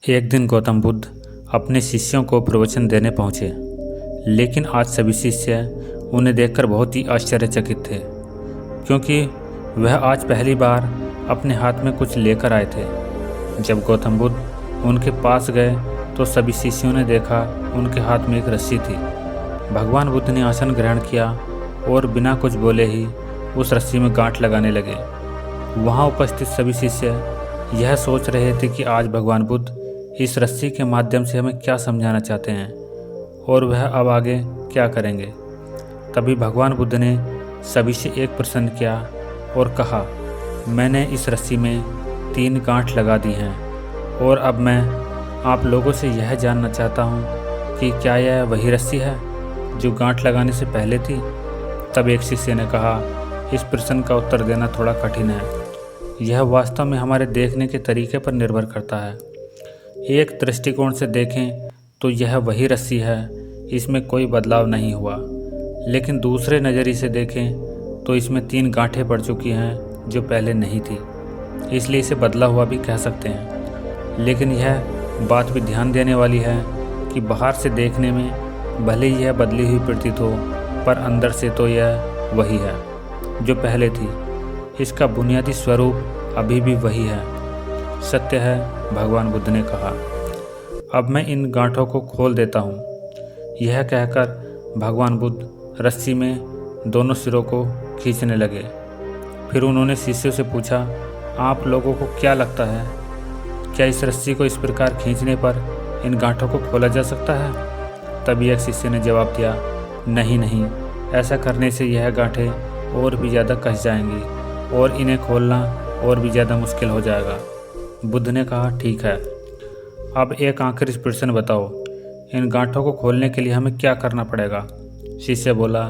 एक दिन गौतम बुद्ध अपने शिष्यों को प्रवचन देने पहुंचे, लेकिन आज सभी शिष्य उन्हें देखकर बहुत ही आश्चर्यचकित थे, क्योंकि वह आज पहली बार अपने हाथ में कुछ लेकर आए थे। जब गौतम बुद्ध उनके पास गए तो सभी शिष्यों ने देखा उनके हाथ में एक रस्सी थी। भगवान बुद्ध ने आसन ग्रहण किया और बिना कुछ बोले ही उस रस्सी में गांठ लगाने लगे। वहां उपस्थित सभी शिष्य यह सोच रहे थे कि आज भगवान बुद्ध इस रस्सी के माध्यम से हमें क्या समझाना चाहते हैं और वह अब आगे क्या करेंगे। तभी भगवान बुद्ध ने सभी से एक प्रश्न किया और कहा, मैंने इस रस्सी में 3 गांठ लगा दी हैं और अब मैं आप लोगों से यह जानना चाहता हूँ कि क्या यह वही रस्सी है जो गांठ लगाने से पहले थी। तब एक शिष्य ने कहा, इस प्रश्न का उत्तर देना थोड़ा कठिन है। यह वास्तव में हमारे देखने के तरीके पर निर्भर करता है। एक दृष्टिकोण से देखें तो यह वही रस्सी है, इसमें कोई बदलाव नहीं हुआ। लेकिन दूसरे नज़रिए से देखें तो इसमें 3 गांठें पड़ चुकी हैं जो पहले नहीं थी, इसलिए इसे बदला हुआ भी कह सकते हैं। लेकिन यह बात भी ध्यान देने वाली है कि बाहर से देखने में भले ही यह बदली हुई प्रतीत हो, पर अंदर से तो यह वही है जो पहले थी। इसका बुनियादी स्वरूप अभी भी वही है। सत्य है, भगवान बुद्ध ने कहा। अब मैं इन गांठों को खोल देता हूँ। यह कहकर भगवान बुद्ध रस्सी में दोनों सिरों को खींचने लगे। फिर उन्होंने शिष्यों से पूछा, आप लोगों को क्या लगता है, क्या इस रस्सी को इस प्रकार खींचने पर इन गांठों को खोला जा सकता है? तभी एक शिष्य ने जवाब दिया, नहीं, ऐसा करने से यह गांठें और भी ज़्यादा कस जाएंगी और इन्हें खोलना और भी ज़्यादा मुश्किल हो जाएगा। बुद्ध ने कहा, ठीक है, अब एक आखिरी प्रश्न बताओ, इन गांठों को खोलने के लिए हमें क्या करना पड़ेगा? शिष्य बोला,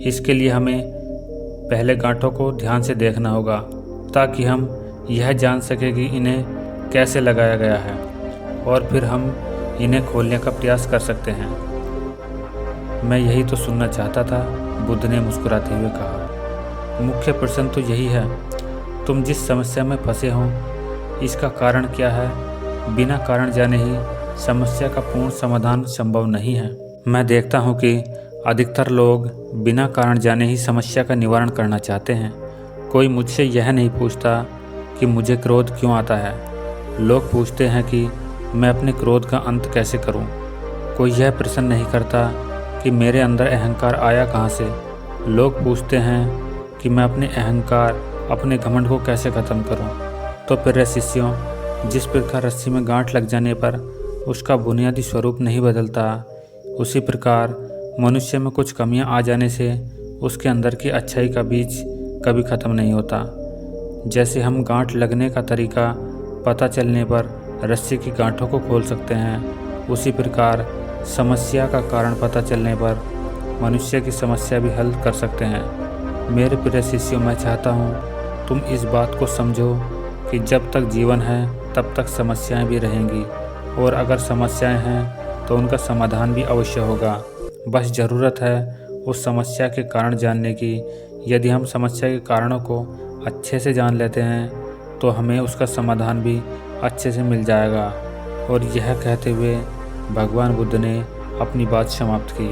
इसके लिए हमें पहले गांठों को ध्यान से देखना होगा ताकि हम यह जान सकें कि इन्हें कैसे लगाया गया है और फिर हम इन्हें खोलने का प्रयास कर सकते हैं। मैं यही तो सुनना चाहता था, बुद्ध ने मुस्कुराते हुए कहा। मुख्य प्रश्न तो यही है, तुम जिस समस्या में फंसे हो इसका कारण क्या है? बिना कारण जाने ही समस्या का पूर्ण समाधान संभव नहीं है। मैं देखता हूँ कि अधिकतर लोग बिना कारण जाने ही समस्या का निवारण करना चाहते हैं। कोई मुझसे यह नहीं पूछता कि मुझे क्रोध क्यों आता है। लोग पूछते हैं कि मैं अपने क्रोध का अंत कैसे करूं। कोई यह प्रश्न नहीं करता कि मेरे अंदर अहंकार आया कहाँ से। लोग पूछते हैं कि मैं अपने अहंकार, अपने घमंड को कैसे ख़त्म करूं। तो प्रिय शिष्यों, जिस प्रकार रस्सी में गांठ लग जाने पर उसका बुनियादी स्वरूप नहीं बदलता, उसी प्रकार मनुष्य में कुछ कमियां आ जाने से उसके अंदर की अच्छाई का बीज कभी ख़त्म नहीं होता। जैसे हम गांठ लगने का तरीका पता चलने पर रस्सी की गांठों को खोल सकते हैं, उसी प्रकार समस्या का कारण पता चलने पर मनुष्य की समस्या भी हल कर सकते हैं। मेरे प्रिय शिष्यों, मैं चाहता हूँ तुम इस बात को समझो कि जब तक जीवन है तब तक समस्याएं भी रहेंगी और अगर समस्याएं हैं तो उनका समाधान भी अवश्य होगा। बस ज़रूरत है उस समस्या के कारण जानने की। यदि हम समस्या के कारणों को अच्छे से जान लेते हैं तो हमें उसका समाधान भी अच्छे से मिल जाएगा। और यह कहते हुए भगवान बुद्ध ने अपनी बात समाप्त की।